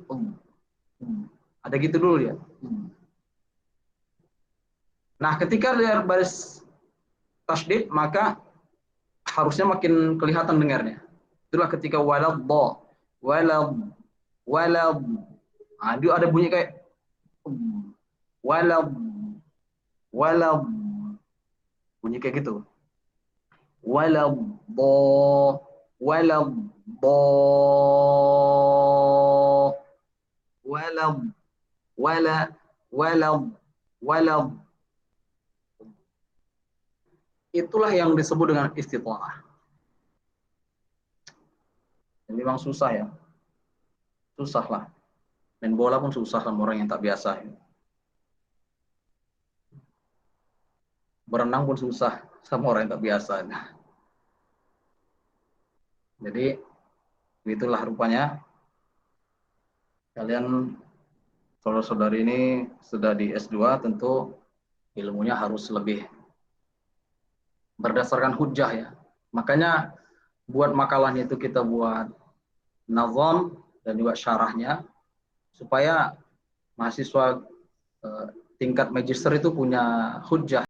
Ada gitu dulu ya. Nah, ketika dia baris tasydid, maka harusnya makin kelihatan dengarnya. Itulah ketika walad. Nah, dia ada bunyi kayak walad. Bunyi kayak gitu. Walad. Itulah yang disebut dengan istita'ah. Memang susah ya. Susah lah. Main bola pun susah sama orang yang tak biasa. Berenang pun susah sama orang yang tak biasa. Jadi, itulah rupanya. Kalian, saudara-saudari ini sudah di S2, tentu ilmunya harus lebih berdasarkan hujjah ya. Makanya buat makalahnya itu kita buat nazam dan juga syarahnya supaya mahasiswa tingkat magister itu punya hujjah.